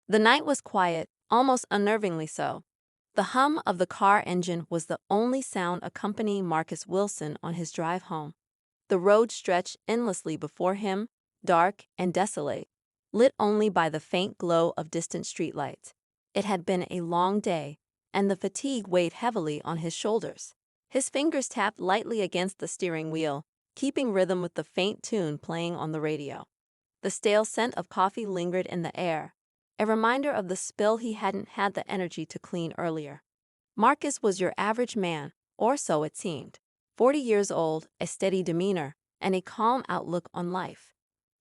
The night was quiet, almost unnervingly so. The hum of the car engine was the only sound accompanying Marcus Wilson on his drive home. The road stretched endlessly before him, dark and desolate, lit only by the faint glow of distant streetlights. It had been a long day, and the fatigue weighed heavily on his shoulders. His fingers tapped lightly against the steering wheel, keeping rhythm with the faint tune playing on the radio. The stale scent of coffee lingered in the air, a reminder of the spill he hadn't had the energy to clean earlier. Marcus was your average man, or so it seemed. 40 years old, a steady demeanor, and a calm outlook on life.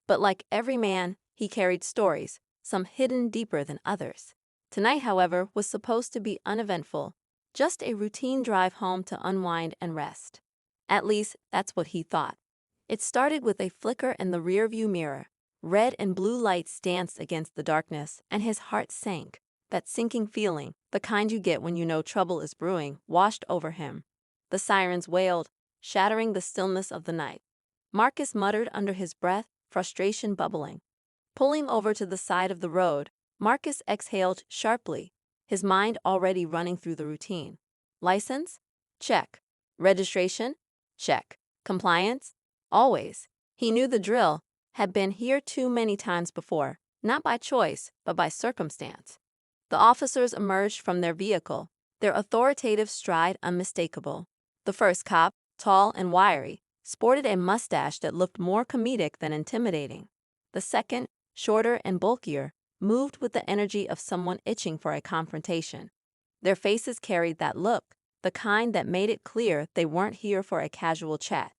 But like every man, he carried stories, some hidden deeper than others. Tonight, however, was supposed to be uneventful, just a routine drive home to unwind and rest. At least, that's what he thought. It started with a flicker in the rearview mirror. Red and blue lights danced against the darkness, and his heart sank. That sinking feeling, the kind you get when you know trouble is brewing, washed over him. The sirens wailed, shattering the stillness of the night. Marcus muttered under his breath, frustration bubbling. Pulling over to the side of the road, Marcus exhaled sharply, his mind already running through the routine. License? Check. Registration? Check. Compliance? Always. He knew the drill, had been here too many times before, not by choice, but by circumstance. The officers emerged from their vehicle, their authoritative stride unmistakable. The first cop, tall and wiry, sported a mustache that looked more comedic than intimidating. The second, shorter and bulkier, moved with the energy of someone itching for a confrontation. Their faces carried that look, the kind that made it clear they weren't here for a casual chat.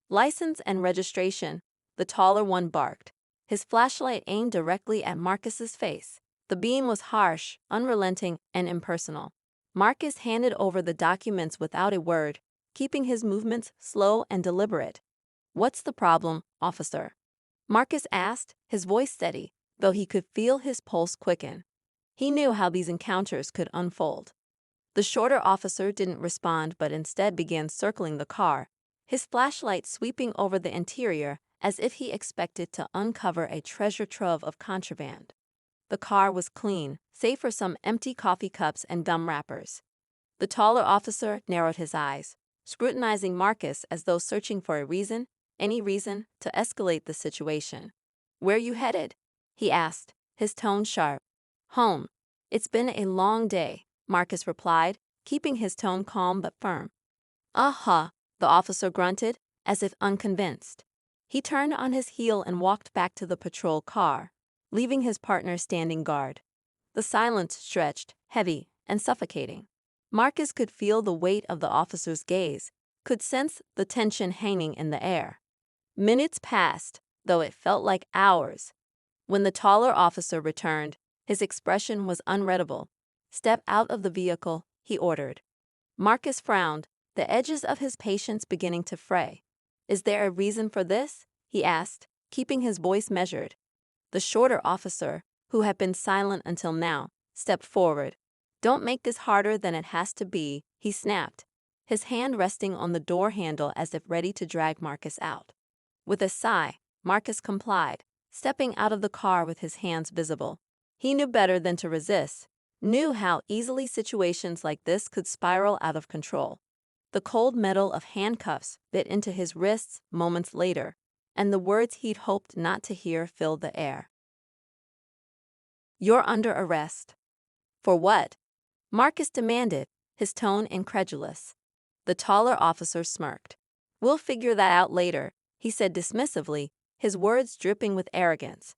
License and registration, the taller one barked, his flashlight aimed directly at Marcus's face. The beam was harsh, unrelenting, and impersonal. Marcus handed over the documents without a word, keeping his movements slow and deliberate. "What's the problem, officer?" Marcus asked, his voice steady, though he could feel his pulse quicken. He knew how these encounters could unfold. The shorter officer didn't respond but instead began circling the car, his flashlight sweeping over the interior as if he expected to uncover a treasure trove of contraband. The car was clean, save for some empty coffee cups and gum wrappers. The taller officer narrowed his eyes, scrutinizing Marcus as though searching for a reason, any reason, to escalate the situation. "Where you headed?" he asked, his tone sharp. "Home. It's been a long day," Marcus replied, keeping his tone calm but firm. "Uh-huh," the officer grunted, as if unconvinced. He turned on his heel and walked back to the patrol car, leaving his partner standing guard. The silence stretched, heavy and suffocating. Marcus could feel the weight of the officer's gaze, could sense the tension hanging in the air. Minutes passed, though it felt like hours. When the taller officer returned, his expression was unreadable. "Step out of the vehicle," he ordered. Marcus frowned, the edges of his patience beginning to fray. "Is there a reason for this?" he asked, keeping his voice measured. The shorter officer, who had been silent until now, stepped forward. "Don't make this harder than it has to be," he snapped, his hand resting on the door handle as if ready to drag Marcus out. With a sigh, Marcus complied, stepping out of the car with his hands visible. He knew better than to resist, knew how easily situations like this could spiral out of control. The cold metal of handcuffs bit into his wrists moments later, and the words he'd hoped not to hear filled the air. "You're under arrest." "For what?" Marcus demanded, his tone incredulous. The taller officer smirked. "We'll figure that out later," he said dismissively, his words dripping with arrogance.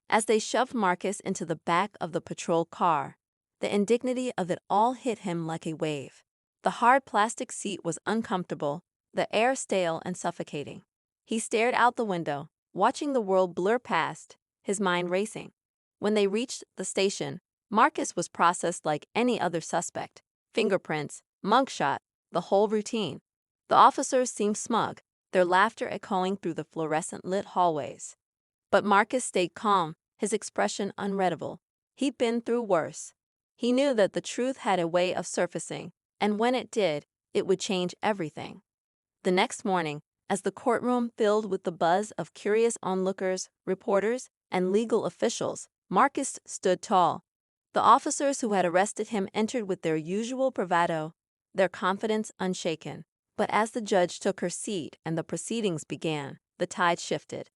As they shoved Marcus into the back of the patrol car, the indignity of it all hit him like a wave. The hard plastic seat was uncomfortable, the air stale and suffocating. He stared out the window, watching the world blur past, his mind racing. When they reached the station, Marcus was processed like any other suspect. Fingerprints, mugshot, the whole routine. The officers seemed smug, their laughter echoing through the fluorescent-lit hallways. But Marcus stayed calm, his expression unreadable. He'd been through worse. He knew that the truth had a way of surfacing, and when it did, it would change everything. The next morning, as the courtroom filled with the buzz of curious onlookers, reporters, and legal officials, Marcus stood tall, The officers who had arrested him entered with their usual bravado, their confidence unshaken. But as the judge took her seat and the proceedings began, the tide shifted.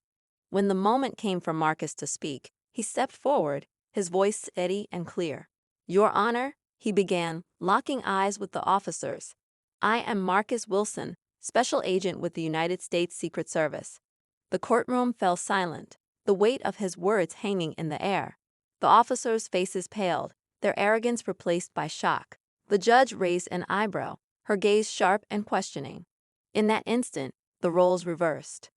When the moment came for Marcus to speak, he stepped forward, his voice steady and clear. "Your Honor," he began, locking eyes with the officers. "I am Marcus Wilson, Special Agent with the United States Secret Service." The courtroom fell silent, the weight of his words hanging in the air. The officers' faces paled, their arrogance replaced by shock. The judge raised an eyebrow, her gaze sharp and questioning. In that instant, the roles reversed.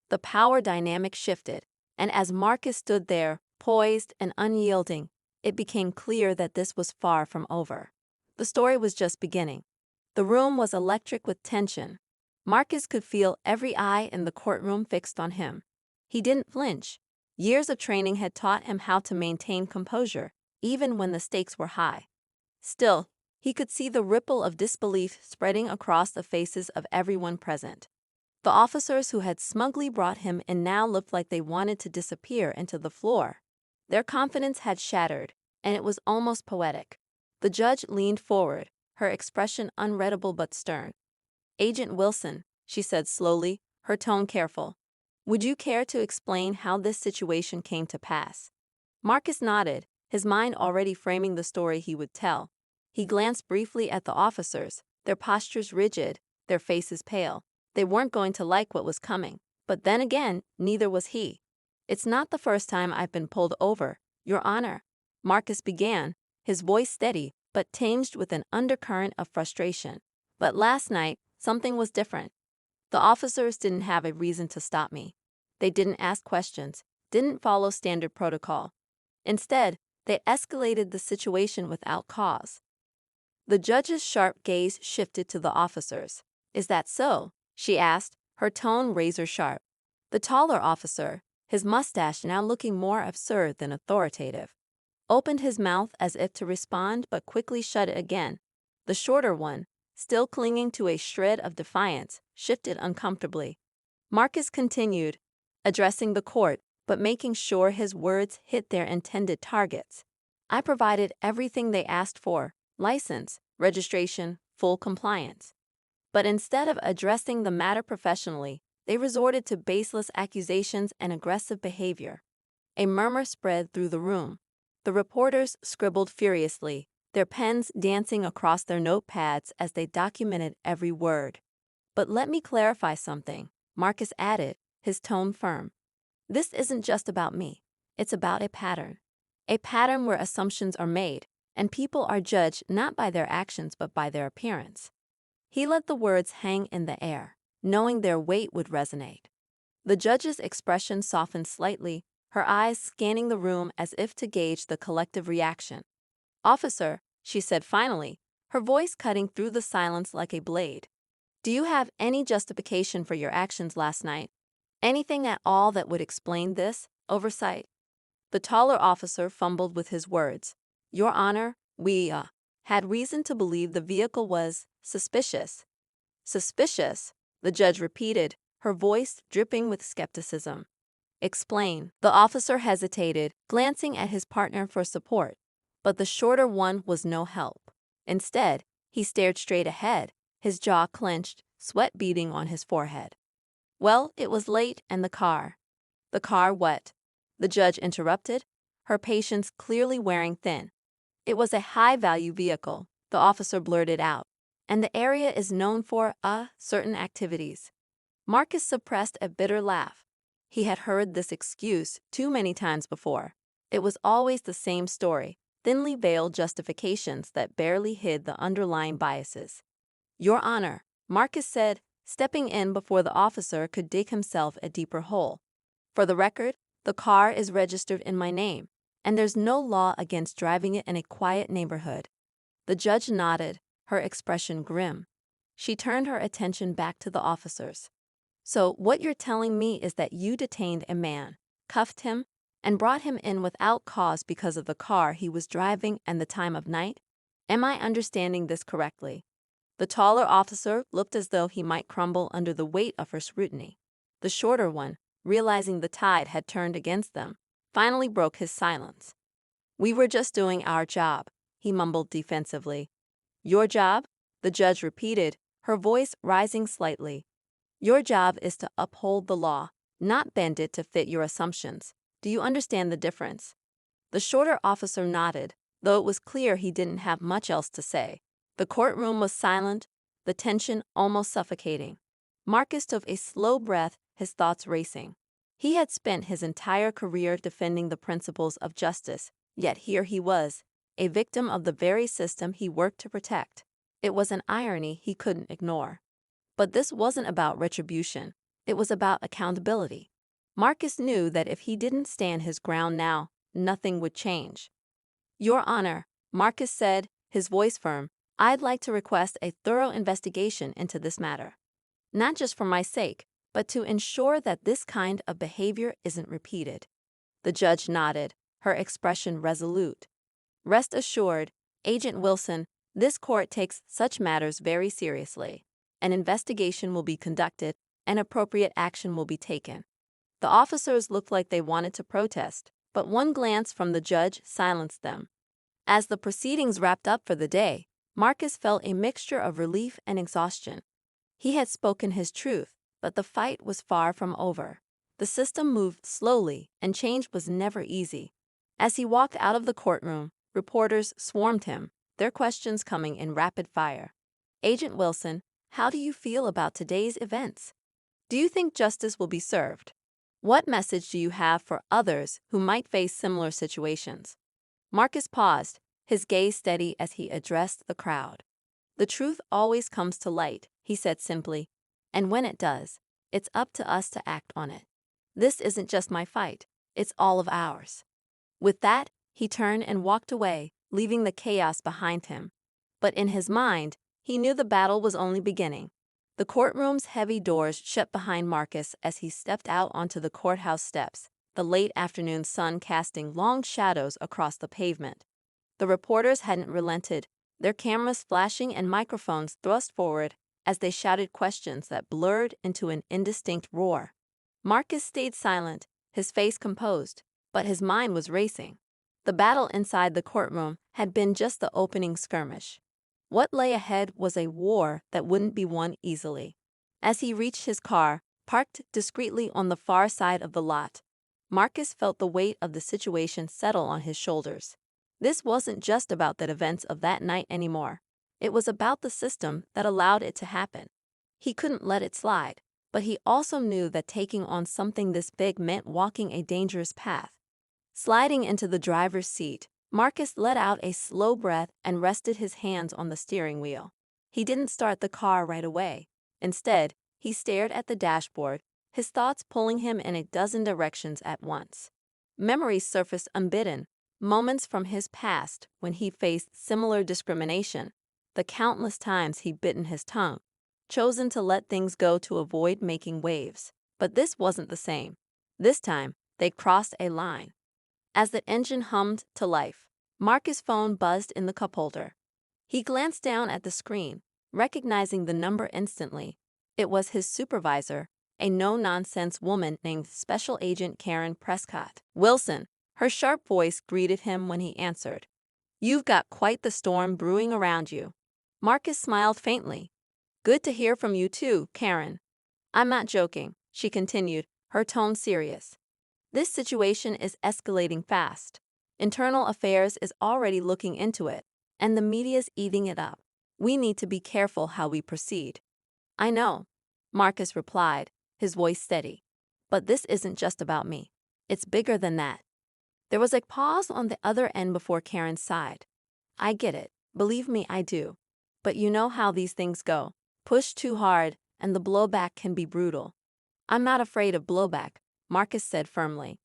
The power dynamic shifted, and as Marcus stood there, poised and unyielding, it became clear that this was far from over. The story was just beginning. The room was electric with tension. Marcus could feel every eye in the courtroom fixed on him. He didn't flinch. Years of training had taught him how to maintain composure, even when the stakes were high. Still, he could see the ripple of disbelief spreading across the faces of everyone present. The officers who had smugly brought him in now looked like they wanted to disappear into the floor. Their confidence had shattered, and it was almost poetic. The judge leaned forward, her expression unreadable but stern. "Agent Wilson," she said slowly, her tone careful, "would you care to explain how this situation came to pass?" Marcus nodded, his mind already framing the story he would tell. He glanced briefly at the officers, their postures rigid, their faces pale. They weren't going to like what was coming. But then again, neither was he. "It's not the first time I've been pulled over, Your Honor," Marcus began, his voice steady but tinged with an undercurrent of frustration. "But last night, something was different. The officers didn't have a reason to stop me. They didn't ask questions, didn't follow standard protocol. Instead, they escalated the situation without cause." The judge's sharp gaze shifted to the officers. "Is that so?" she asked, her tone razor-sharp. The taller officer, his mustache now looking more absurd than authoritative, opened his mouth as if to respond but quickly shut it again. The shorter one, still clinging to a shred of defiance, shifted uncomfortably. Marcus continued, addressing the court but making sure his words hit their intended targets. "I provided everything they asked for: license, registration, full compliance. But instead of addressing the matter professionally, they resorted to baseless accusations and aggressive behavior." A murmur spread through the room. The reporters scribbled furiously, their pens dancing across their notepads as they documented every word. "But let me clarify something," Marcus added, his tone firm. "This isn't just about me. It's about a pattern. A pattern where assumptions are made, and people are judged not by their actions but by their appearance." He let the words hang in the air, knowing their weight would resonate. The judge's expression softened slightly, her eyes scanning the room as if to gauge the collective reaction. "Officer," she said finally, her voice cutting through the silence like a blade, "do you have any justification for your actions last night? Anything at all that would explain this oversight?" The taller officer fumbled with his words. "Your Honor, we had reason to believe the vehicle was suspicious." "Suspicious?" the judge repeated, her voice dripping with skepticism. "Explain." The officer hesitated, glancing at his partner for support. But the shorter one was no help. Instead, he stared straight ahead, his jaw clenched, sweat beading on his forehead. "Well, it was late and the car." "The car what?" the judge interrupted, her patience clearly wearing thin. "It was a high-value vehicle," the officer blurted out, "and the area is known for, certain activities." Marcus suppressed a bitter laugh. He had heard this excuse too many times before. It was always the same story, thinly veiled justifications that barely hid the underlying biases. "Your Honor," Marcus said, stepping in before the officer could dig himself a deeper hole. "For the record, the car is registered in my name, and there's no law against driving it in a quiet neighborhood." The judge nodded, her expression grim. She turned her attention back to the officers. "So what you're telling me is that you detained a man, cuffed him, and brought him in without cause because of the car he was driving and the time of night? Am I understanding this correctly?" The taller officer looked as though he might crumble under the weight of her scrutiny. The shorter one, realizing the tide had turned against them, finally broke his silence. "We were just doing our job," he mumbled defensively. "Your job?" the judge repeated, her voice rising slightly. "Your job is to uphold the law, not bend it to fit your assumptions. Do you understand the difference?" The shorter officer nodded, though it was clear he didn't have much else to say. The courtroom was silent, the tension almost suffocating. Marcus took a slow breath, his thoughts racing. He had spent his entire career defending the principles of justice, yet here he was, a victim of the very system he worked to protect. It was an irony he couldn't ignore. But this wasn't about retribution. It was about accountability. Marcus knew that if he didn't stand his ground now, nothing would change. "Your Honor," Marcus said, his voice firm, "I'd like to request a thorough investigation into this matter. Not just for my sake, but to ensure that this kind of behavior isn't repeated." The judge nodded, her expression resolute. "Rest assured, Agent Wilson, this court takes such matters very seriously. An investigation will be conducted and appropriate action will be taken." The officers looked like they wanted to protest, but one glance from the judge silenced them. As the proceedings wrapped up for the day, Marcus felt a mixture of relief and exhaustion. He had spoken his truth, but the fight was far from over. The system moved slowly, and change was never easy. As he walked out of the courtroom, reporters swarmed him, their questions coming in rapid fire. "Agent Wilson, how do you feel about today's events? Do you think justice will be served? What message do you have for others who might face similar situations?" Marcus paused, his gaze steady as he addressed the crowd. "The truth always comes to light," he said simply, "and when it does, it's up to us to act on it. This isn't just my fight, it's all of ours." With that, he turned and walked away, leaving the chaos behind him. But in his mind, he knew the battle was only beginning. The courtroom's heavy doors shut behind Marcus as he stepped out onto the courthouse steps, the late afternoon sun casting long shadows across the pavement. The reporters hadn't relented, their cameras flashing and microphones thrust forward as they shouted questions that blurred into an indistinct roar. Marcus stayed silent, his face composed, but his mind was racing. The battle inside the courtroom had been just the opening skirmish. What lay ahead was a war that wouldn't be won easily. As he reached his car, parked discreetly on the far side of the lot, Marcus felt the weight of the situation settle on his shoulders. This wasn't just about the events of that night anymore. It was about the system that allowed it to happen. He couldn't let it slide, but he also knew that taking on something this big meant walking a dangerous path. Sliding into the driver's seat, Marcus let out a slow breath and rested his hands on the steering wheel. He didn't start the car right away. Instead, he stared at the dashboard, his thoughts pulling him in a dozen directions at once. Memories surfaced unbidden, moments from his past when he faced similar discrimination, the countless times he'd bitten his tongue, chosen to let things go to avoid making waves. But this wasn't the same. This time, they crossed a line. As the engine hummed to life, Marcus' phone buzzed in the cup holder. He glanced down at the screen, recognizing the number instantly. It was his supervisor, a no-nonsense woman named Special Agent Karen Prescott. "Wilson," her sharp voice greeted him when he answered. "You've got quite the storm brewing around you." Marcus smiled faintly. "Good to hear from you too, Karen." "I'm not joking," she continued, her tone serious. "This situation is escalating fast. Internal Affairs is already looking into it, and the media's eating it up. We need to be careful how we proceed." "I know," Marcus replied, his voice steady. "But this isn't just about me. It's bigger than that." There was a pause on the other end before Karen sighed. "I get it. Believe me, I do. But you know how these things go. Push too hard, and the blowback can be brutal." "I'm not afraid of blowback," Marcus said firmly.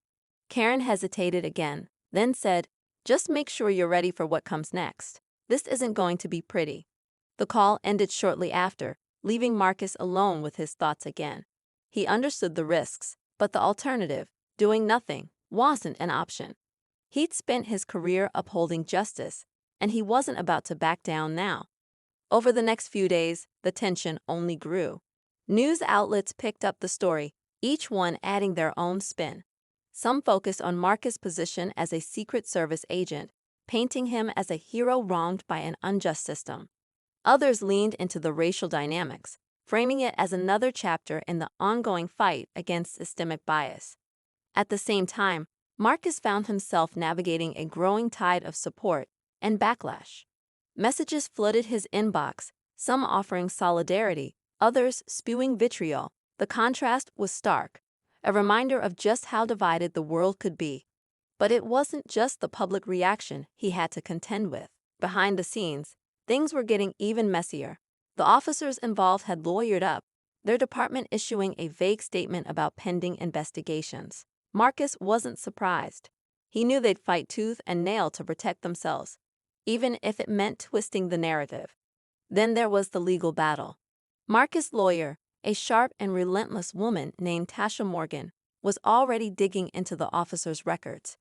Karen hesitated again, then said, "Just make sure you're ready for what comes next. This isn't going to be pretty." The call ended shortly after, leaving Marcus alone with his thoughts again. He understood the risks, but the alternative, doing nothing, wasn't an option. He'd spent his career upholding justice, and he wasn't about to back down now. Over the next few days, the tension only grew. News outlets picked up the story, each one adding their own spin. Some focused on Marcus' position as a Secret Service agent, painting him as a hero wronged by an unjust system. Others leaned into the racial dynamics, framing it as another chapter in the ongoing fight against systemic bias. At the same time, Marcus found himself navigating a growing tide of support and backlash. Messages flooded his inbox, some offering solidarity, others spewing vitriol. The contrast was stark, a reminder of just how divided the world could be. But it wasn't just the public reaction he had to contend with. Behind the scenes, things were getting even messier. The officers involved had lawyered up, their department issuing a vague statement about pending investigations. Marcus wasn't surprised. He knew they'd fight tooth and nail to protect themselves, even if it meant twisting the narrative. Then there was the legal battle. Marcus' lawyer, a sharp and relentless woman named Tasha Morgan, was already digging into the officers' records.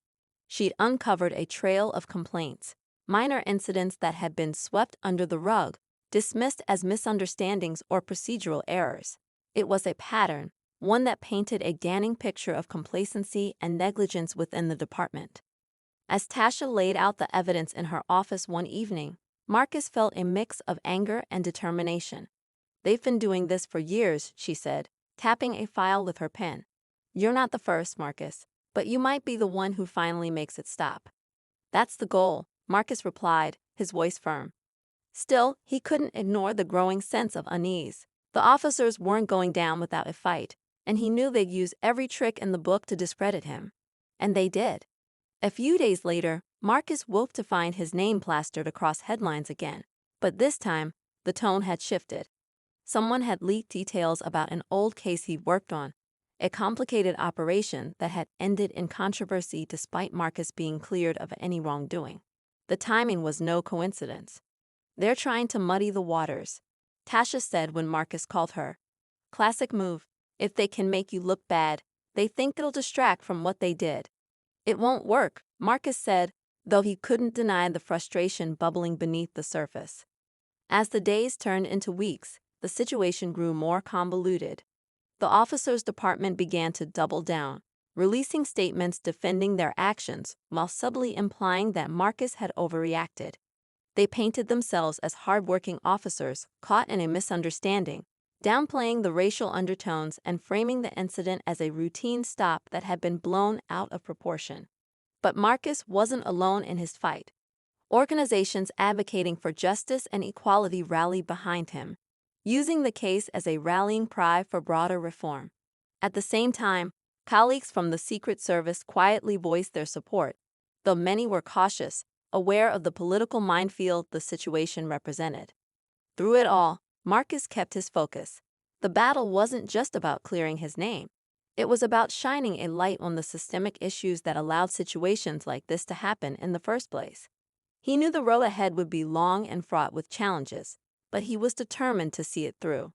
She'd uncovered a trail of complaints, minor incidents that had been swept under the rug, dismissed as misunderstandings or procedural errors. It was a pattern, one that painted a damning picture of complacency and negligence within the department. As Tasha laid out the evidence in her office one evening, Marcus felt a mix of anger and determination. "They've been doing this for years," she said, tapping a file with her pen. "You're not the first, Marcus, but you might be the one who finally makes it stop." "That's the goal," Marcus replied, his voice firm. Still, he couldn't ignore the growing sense of unease. The officers weren't going down without a fight, and he knew they'd use every trick in the book to discredit him. And they did. A few days later, Marcus woke to find his name plastered across headlines again. But this time, the tone had shifted. Someone had leaked details about an old case he'd worked on, a complicated operation that had ended in controversy despite Marcus being cleared of any wrongdoing. The timing was no coincidence. "They're trying to muddy the waters," Tasha said when Marcus called her. "Classic move. If they can make you look bad, they think it'll distract from what they did." "It won't work," Marcus said, though he couldn't deny the frustration bubbling beneath the surface. As the days turned into weeks, the situation grew more convoluted. The officers' department began to double down, releasing statements defending their actions while subtly implying that Marcus had overreacted. They painted themselves as hardworking officers caught in a misunderstanding, downplaying the racial undertones and framing the incident as a routine stop that had been blown out of proportion. But Marcus wasn't alone in his fight. Organizations advocating for justice and equality rallied behind him, using the case as a rallying cry for broader reform. At the same time, colleagues from the Secret Service quietly voiced their support, though many were cautious, aware of the political minefield the situation represented. Through it all, Marcus kept his focus. The battle wasn't just about clearing his name. It was about shining a light on the systemic issues that allowed situations like this to happen in the first place. He knew the road ahead would be long and fraught with challenges, but he was determined to see it through.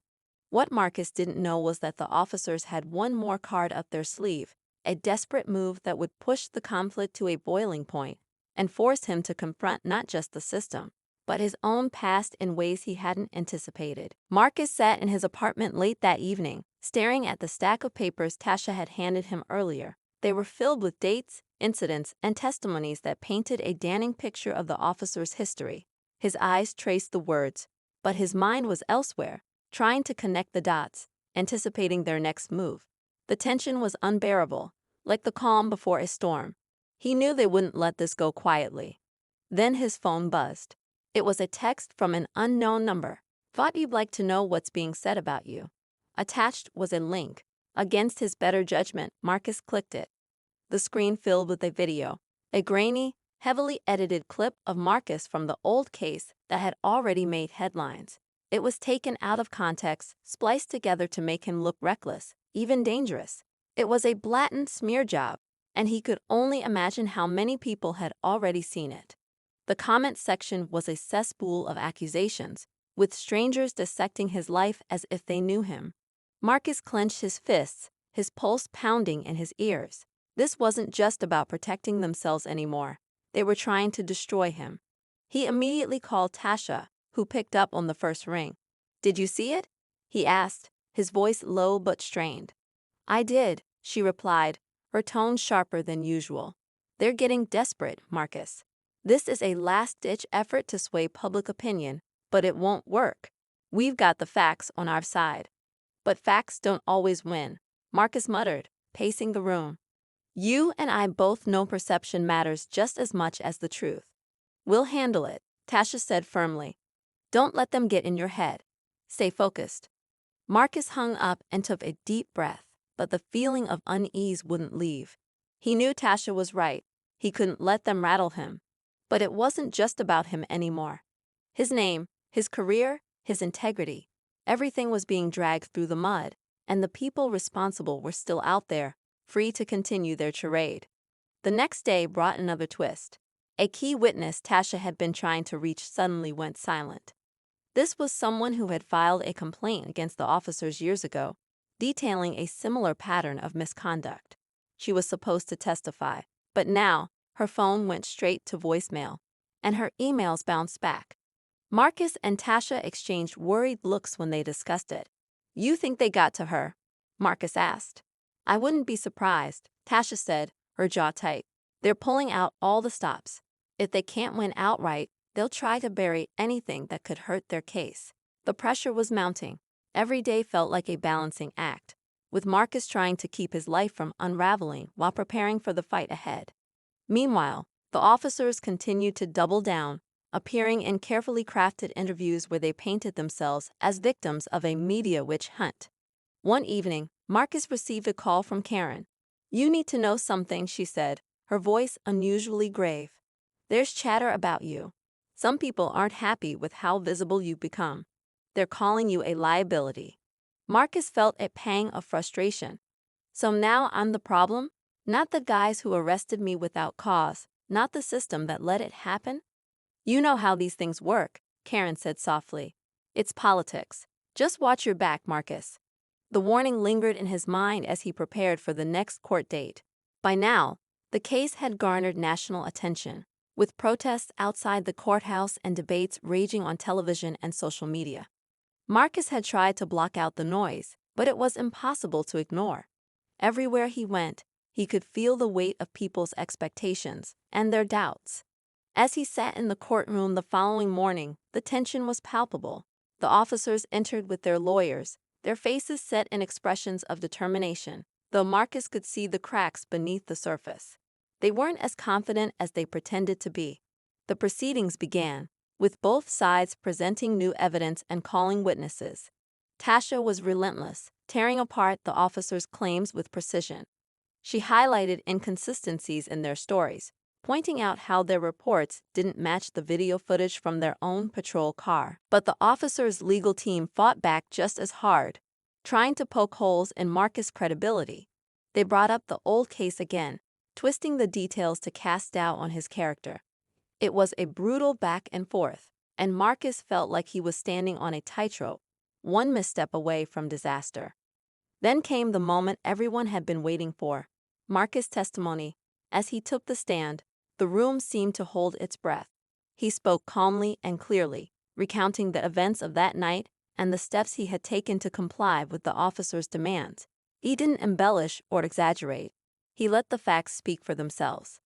What Marcus didn't know was that the officers had one more card up their sleeve, a desperate move that would push the conflict to a boiling point and force him to confront not just the system, but his own past in ways he hadn't anticipated. Marcus sat in his apartment late that evening, staring at the stack of papers Tasha had handed him earlier. They were filled with dates, incidents, and testimonies that painted a damning picture of the officer's history. His eyes traced the words, but his mind was elsewhere, trying to connect the dots, anticipating their next move. The tension was unbearable, like the calm before a storm. He knew they wouldn't let this go quietly. Then his phone buzzed. It was a text from an unknown number. "Thought you'd like to know what's being said about you." Attached was a link. Against his better judgment, Marcus clicked it. The screen filled with a video, a grainy, heavily edited clip of Marcus from the old case that had already made headlines. It was taken out of context, spliced together to make him look reckless, even dangerous. It was a blatant smear job, and he could only imagine how many people had already seen it. The comment section was a cesspool of accusations, with strangers dissecting his life as if they knew him. Marcus clenched his fists, his pulse pounding in his ears. This wasn't just about protecting themselves anymore. They were trying to destroy him. He immediately called Tasha, who picked up on the first ring. "Did you see it?" he asked, his voice low but strained. "I did," she replied, her tone sharper than usual. "They're getting desperate, Marcus. This is a last-ditch effort to sway public opinion, but it won't work. We've got the facts on our side." "But facts don't always win," Marcus muttered, pacing the room. "You and I both know perception matters just as much as the truth." "We'll handle it," Tasha said firmly. "Don't let them get in your head. Stay focused." Marcus hung up and took a deep breath, but the feeling of unease wouldn't leave. He knew Tasha was right. He couldn't let them rattle him. But it wasn't just about him anymore. His name, his career, his integrity, everything was being dragged through the mud, and the people responsible were still out there, free to continue their charade. The next day brought another twist. A key witness Tasha had been trying to reach suddenly went silent. This was someone who had filed a complaint against the officers years ago, detailing a similar pattern of misconduct. She was supposed to testify, but now her phone went straight to voicemail, and her emails bounced back. Marcus and Tasha exchanged worried looks when they discussed it. "You think they got to her?" Marcus asked. "I wouldn't be surprised," Tasha said, her jaw tight. "They're pulling out all the stops. If they can't win outright, they'll try to bury anything that could hurt their case." The pressure was mounting. Every day felt like a balancing act, with Marcus trying to keep his life from unraveling while preparing for the fight ahead. Meanwhile, the officers continued to double down, appearing in carefully crafted interviews where they painted themselves as victims of a media witch hunt. One evening, Marcus received a call from Karen. "You need to know something," she said, her voice unusually grave. "There's chatter about you. Some people aren't happy with how visible you've become. They're calling you a liability." Marcus felt a pang of frustration. So now I'm the problem? Not the guys who arrested me without cause, not the system that let it happen? "You know how these things work," Karen said softly. "It's politics. Just watch your back, Marcus." The warning lingered in his mind as he prepared for the next court date. By now, the case had garnered national attention, with protests outside the courthouse and debates raging on television and social media. Marcus had tried to block out the noise, but it was impossible to ignore. Everywhere he went, he could feel the weight of people's expectations and their doubts. As he sat in the courtroom the following morning, the tension was palpable. The officers entered with their lawyers, their faces set in expressions of determination, though Marcus could see the cracks beneath the surface. They weren't as confident as they pretended to be. The proceedings began, with both sides presenting new evidence and calling witnesses. Tasha was relentless, tearing apart the officers' claims with precision. She highlighted inconsistencies in their stories, pointing out how their reports didn't match the video footage from their own patrol car. But the officers' legal team fought back just as hard, trying to poke holes in Marcus' credibility. They brought up the old case again, twisting the details to cast doubt on his character. It was a brutal back and forth, and Marcus felt like he was standing on a tightrope, one misstep away from disaster. Then came the moment everyone had been waiting for, Marcus' testimony. As he took the stand, the room seemed to hold its breath. He spoke calmly and clearly, recounting the events of that night and the steps he had taken to comply with the officers' demands. He didn't embellish or exaggerate. He let the facts speak for themselves.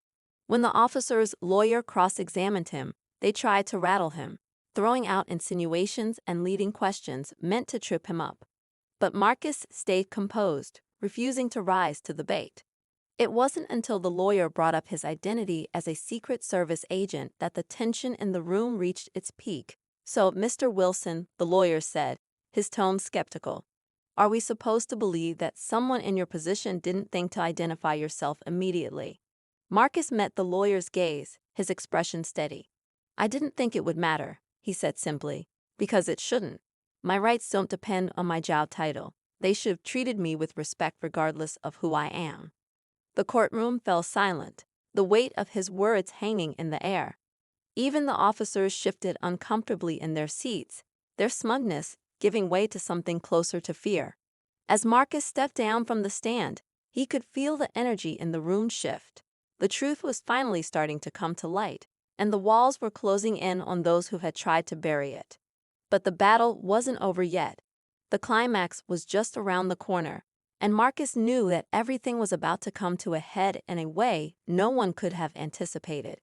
When the officer's lawyer cross-examined him, they tried to rattle him, throwing out insinuations and leading questions meant to trip him up. But Marcus stayed composed, refusing to rise to the bait. It wasn't until the lawyer brought up his identity as a Secret Service agent that the tension in the room reached its peak. "So, Mr. Wilson," the lawyer said, his tone skeptical, "are we supposed to believe that someone in your position didn't think to identify yourself immediately?" Marcus met the lawyer's gaze, his expression steady. "I didn't think it would matter," he said simply, "because it shouldn't. My rights don't depend on my job title. They should have treated me with respect regardless of who I am." The courtroom fell silent, the weight of his words hanging in the air. Even the officers shifted uncomfortably in their seats, their smugness giving way to something closer to fear. As Marcus stepped down from the stand, he could feel the energy in the room shift. The truth was finally starting to come to light, and the walls were closing in on those who had tried to bury it. But the battle wasn't over yet. The climax was just around the corner, and Marcus knew that everything was about to come to a head in a way no one could have anticipated.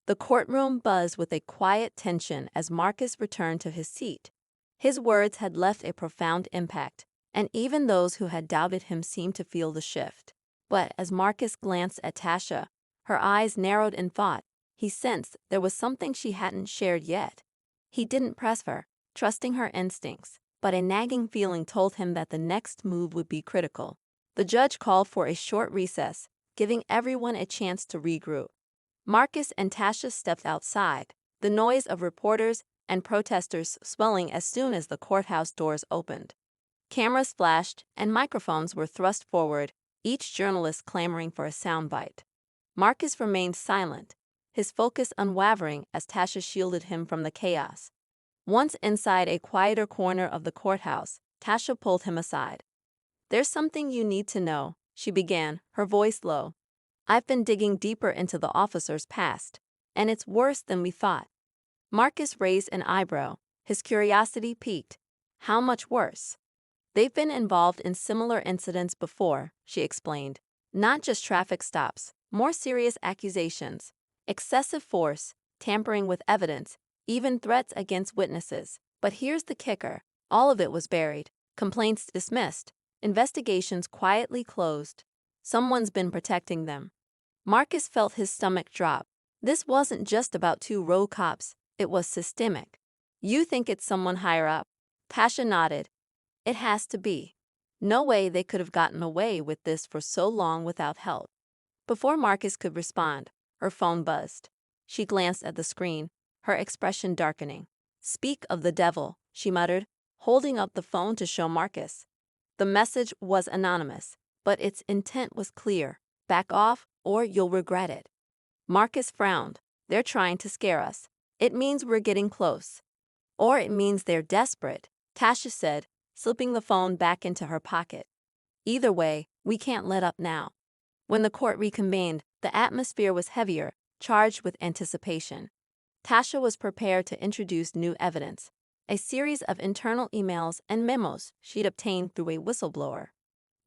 The courtroom buzzed with a quiet tension as Marcus returned to his seat. His words had left a profound impact, and even those who had doubted him seemed to feel the shift. But as Marcus glanced at Tasha, her eyes narrowed in thought. He sensed there was something she hadn't shared yet. He didn't press her, trusting her instincts, but a nagging feeling told him that the next move would be critical. The judge called for a short recess, giving everyone a chance to regroup. Marcus and Tasha stepped outside, the noise of reporters and protesters swelling as soon as the courthouse doors opened. Cameras flashed and microphones were thrust forward, each journalist clamoring for a soundbite. Marcus remained silent, his focus unwavering as Tasha shielded him from the chaos. Once inside a quieter corner of the courthouse, Tasha pulled him aside. "There's something you need to know," she began, her voice low. "I've been digging deeper into the officer's past, and it's worse than we thought." Marcus raised an eyebrow, his curiosity piqued. "How much worse?" "They've been involved in similar incidents before," she explained. "Not just traffic stops, more serious accusations, excessive force, tampering with evidence, even threats against witnesses. But here's the kicker. All of it was buried, complaints dismissed, investigations quietly closed. Someone's been protecting them." Marcus felt his stomach drop. This wasn't just about two road cops, it was systemic. "You think it's someone higher up?" Tasha nodded. "It has to be. No way they could have gotten away with this for so long without help." Before Marcus could respond, her phone buzzed. She glanced at the screen, her expression darkening. "Speak of the devil," she muttered, holding up the phone to show Marcus. The message was anonymous, but its intent was clear. "Back off, or you'll regret it." Marcus frowned. "They're trying to scare us. It means we're getting close. Or it means they're desperate," Tasha said, slipping the phone back into her pocket. "Either way, we can't let up now." When the court reconvened, the atmosphere was heavier, charged with anticipation. Tasha was prepared to introduce new evidence, a series of internal emails and memos she'd obtained through a whistleblower.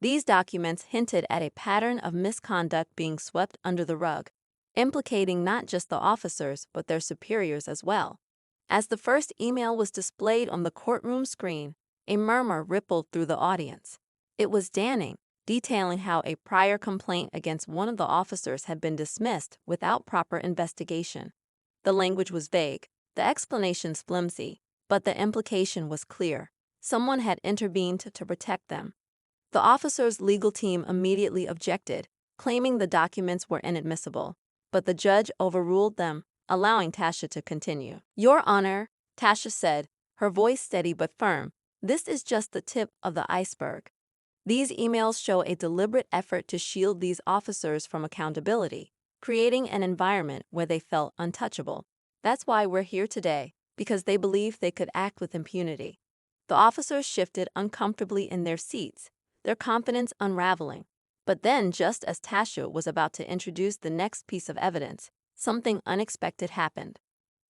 These documents hinted at a pattern of misconduct being swept under the rug, implicating not just the officers but their superiors as well. As the first email was displayed on the courtroom screen, a murmur rippled through the audience. It was damning, detailing how a prior complaint against one of the officers had been dismissed without proper investigation. The language was vague, the explanations flimsy, but the implication was clear. Someone had intervened to protect them. The officer's legal team immediately objected, claiming the documents were inadmissible, but the judge overruled them, allowing Tasha to continue. "Your Honor," Tasha said, her voice steady but firm, "this is just the tip of the iceberg. These emails show a deliberate effort to shield these officers from accountability, creating an environment where they felt untouchable. That's why we're here today, because they believed they could act with impunity." The officers shifted uncomfortably in their seats, their confidence unraveling. But then, just as Tasha was about to introduce the next piece of evidence, something unexpected happened.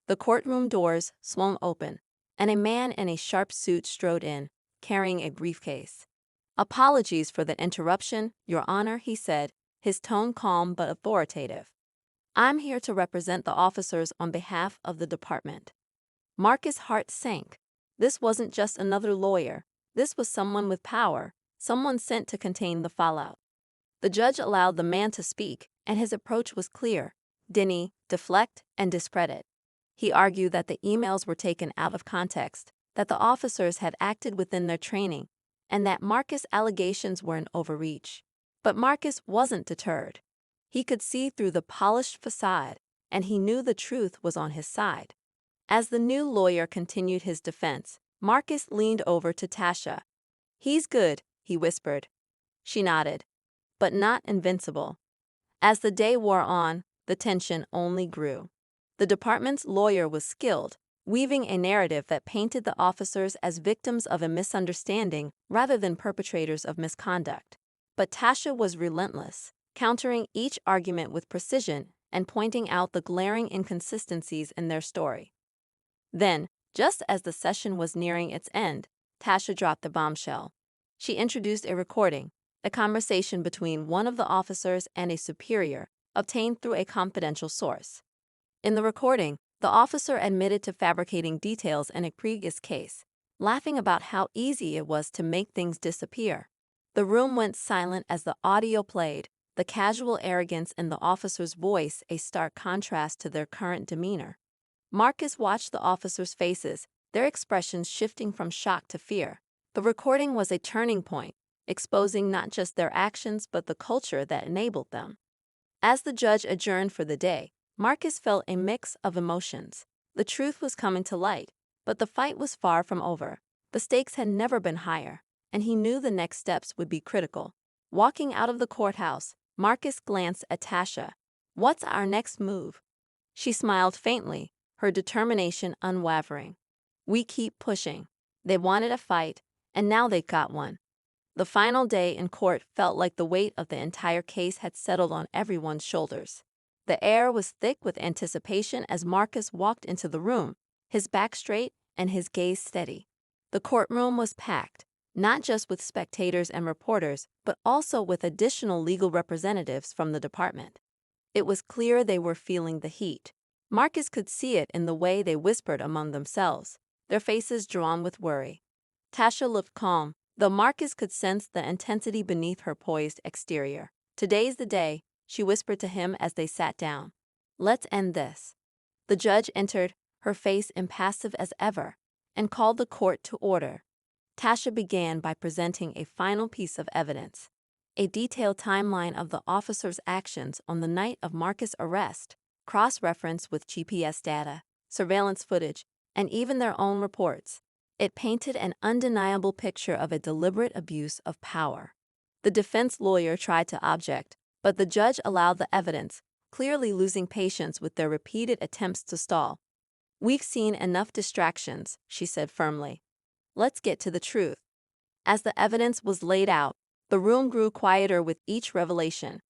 The courtroom doors swung open, and a man in a sharp suit strode in, carrying a briefcase. "Apologies for the interruption, Your Honor," he said, his tone calm but authoritative. "I'm here to represent the officers on behalf of the department." Marcus' heart sank. This wasn't just another lawyer. This was someone with power, someone sent to contain the fallout. The judge allowed the man to speak, and his approach was clear: deny, deflect, and discredit. He argued that the emails were taken out of context, that the officers had acted within their training, and that Marcus' allegations were an overreach. But Marcus wasn't deterred. He could see through the polished facade, and he knew the truth was on his side. As the new lawyer continued his defense, Marcus leaned over to Tasha. "He's good," he whispered. She nodded. "But not invincible." As the day wore on, the tension only grew. The department's lawyer was skilled, weaving a narrative that painted the officers as victims of a misunderstanding rather than perpetrators of misconduct. But Tasha was relentless, countering each argument with precision and pointing out the glaring inconsistencies in their story. Then, just as the session was nearing its end, Tasha dropped the bombshell. She introduced a recording, a conversation between one of the officers and a superior, obtained through a confidential source. In the recording, the officer admitted to fabricating details in a previous case, laughing about how easy it was to make things disappear. The room went silent as the audio played, the casual arrogance in the officer's voice a stark contrast to their current demeanor. Marcus watched the officers' faces, their expressions shifting from shock to fear. The recording was a turning point, exposing not just their actions but the culture that enabled them. As the judge adjourned for the day, Marcus felt a mix of emotions. The truth was coming to light, but the fight was far from over. The stakes had never been higher, and he knew the next steps would be critical. Walking out of the courthouse, Marcus glanced at Tasha. "What's our next move?" She smiled faintly, her determination unwavering. "We keep pushing. They wanted a fight, and now they got one." The final day in court felt like the weight of the entire case had settled on everyone's shoulders. The air was thick with anticipation as Marcus walked into the room, his back straight and his gaze steady. The courtroom was packed, not just with spectators and reporters, but also with additional legal representatives from the department. It was clear they were feeling the heat. Marcus could see it in the way they whispered among themselves, their faces drawn with worry. Tasha looked calm, though Marcus could sense the intensity beneath her poised exterior. "Today's the day," she whispered to him as they sat down. "Let's end this." The judge entered, her face impassive as ever, and called the court to order. Tasha began by presenting a final piece of evidence, a detailed timeline of the officer's actions on the night of Marcus' arrest, cross-referenced with GPS data, surveillance footage, and even their own reports. It painted an undeniable picture of a deliberate abuse of power. The defense lawyer tried to object, but the judge allowed the evidence, clearly losing patience with their repeated attempts to stall. "We've seen enough distractions," she said firmly. "Let's get to the truth." As the evidence was laid out, the room grew quieter with each revelation.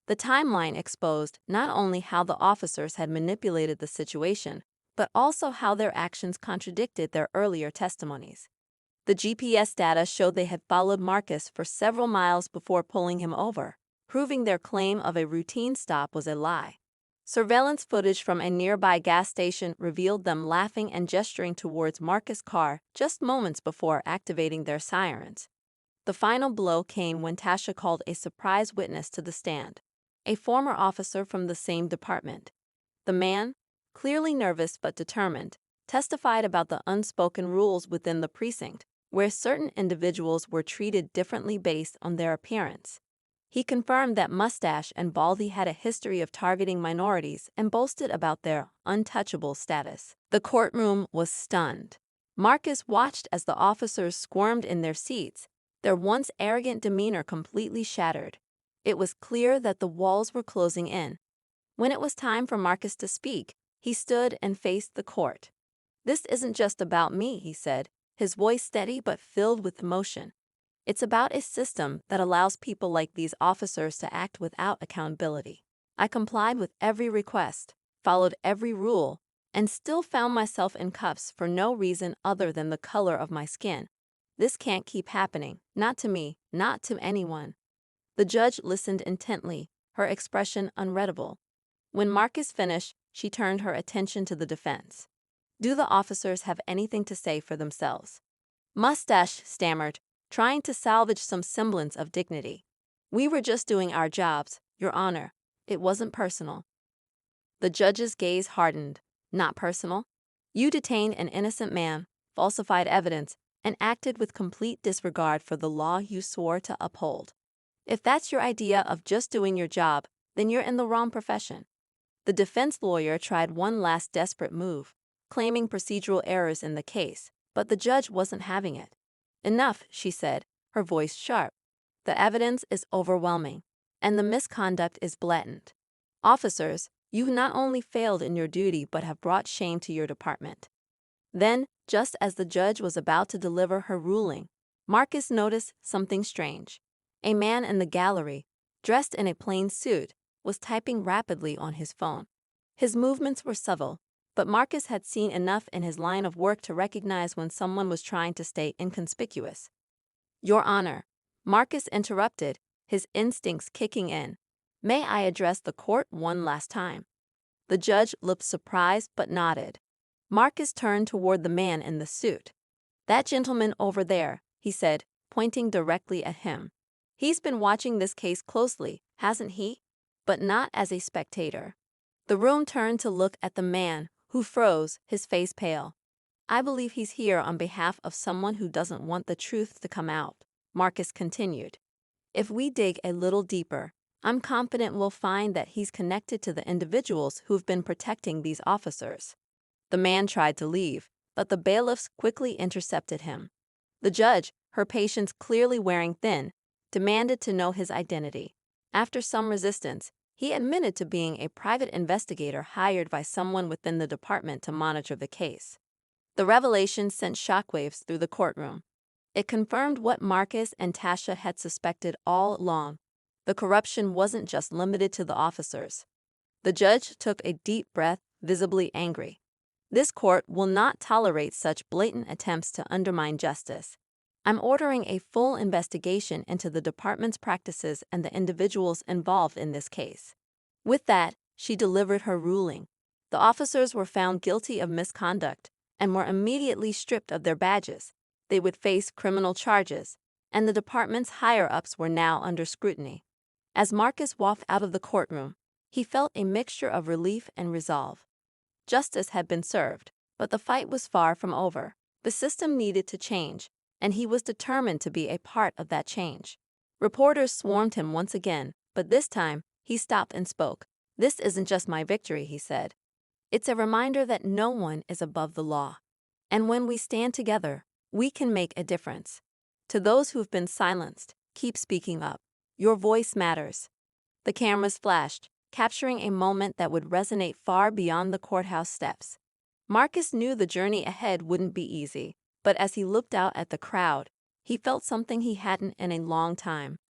The timeline exposed not only how the officers had manipulated the situation, but also how their actions contradicted their earlier testimonies. The GPS data showed they had followed Marcus for several miles before pulling him over, proving their claim of a routine stop was a lie. Surveillance footage from a nearby gas station revealed them laughing and gesturing towards Marcus' car just moments before activating their sirens. The final blow came when Tasha called a surprise witness to the stand, a former officer from the same department. The man, clearly nervous but determined, testified about the unspoken rules within the precinct, where certain individuals were treated differently based on their appearance. He confirmed that Mustache and Baldy had a history of targeting minorities and boasted about their untouchable status. The courtroom was stunned. Marcus watched as the officers squirmed in their seats, their once arrogant demeanor completely shattered. It was clear that the walls were closing in. When it was time for Marcus to speak, he stood and faced the court. "This isn't just about me," he said, his voice steady but filled with emotion. "It's about a system that allows people like these officers to act without accountability. I complied with every request, followed every rule, and still found myself in cuffs for no reason other than the color of my skin. This can't keep happening, not to me, not to anyone." The judge listened intently, her expression unreadable. When Marcus finished, she turned her attention to the defense. "Do the officers have anything to say for themselves?" Mustache stammered, trying to salvage some semblance of dignity. "We were just doing our jobs, Your Honor. It wasn't personal." The judge's gaze hardened. "Not personal? You detained an innocent man, falsified evidence, and acted with complete disregard for the law you swore to uphold. If that's your idea of just doing your job, then you're in the wrong profession." The defense lawyer tried one last desperate move, claiming procedural errors in the case, but the judge wasn't having it. "Enough," she said, her voice sharp. "The evidence is overwhelming, and the misconduct is blatant. Officers, you not only failed in your duty but have brought shame to your department." Then, just as the judge was about to deliver her ruling, Marcus noticed something strange. A man in the gallery, dressed in a plain suit, was typing rapidly on his phone. His movements were subtle, but Marcus had seen enough in his line of work to recognize when someone was trying to stay inconspicuous. "Your Honor," Marcus interrupted, his instincts kicking in. "May I address the court one last time?" The judge looked surprised but nodded. Marcus turned toward the man in the suit. "That gentleman over there," he said, pointing directly at him. "He's been watching this case closely, hasn't he? But not as a spectator." The room turned to look at the man, who froze, his face pale. "I believe he's here on behalf of someone who doesn't want the truth to come out," Marcus continued. "If we dig a little deeper, I'm confident we'll find that he's connected to the individuals who've been protecting these officers." The man tried to leave, but the bailiffs quickly intercepted him. The judge, her patience clearly wearing thin, demanded to know his identity. After some resistance, he admitted to being a private investigator hired by someone within the department to monitor the case. The revelation sent shockwaves through the courtroom. It confirmed what Marcus and Tasha had suspected all along. The corruption wasn't just limited to the officers. The judge took a deep breath, visibly angry. "This court will not tolerate such blatant attempts to undermine justice. I'm ordering a full investigation into the department's practices and the individuals involved in this case." With that, she delivered her ruling. The officers were found guilty of misconduct and were immediately stripped of their badges. They would face criminal charges, and the department's higher-ups were now under scrutiny. As Marcus walked out of the courtroom, he felt a mixture of relief and resolve. Justice had been served, but the fight was far from over. The system needed to change, and he was determined to be a part of that change. Reporters swarmed him once again, but this time, he stopped and spoke. "This isn't just my victory," he said. "It's a reminder that no one is above the law. And when we stand together, we can make a difference. To those who've been silenced, keep speaking up. Your voice matters." The cameras flashed, capturing a moment that would resonate far beyond the courthouse steps. Marcus knew the journey ahead wouldn't be easy, but as he looked out at the crowd, he felt something he hadn't in a long time.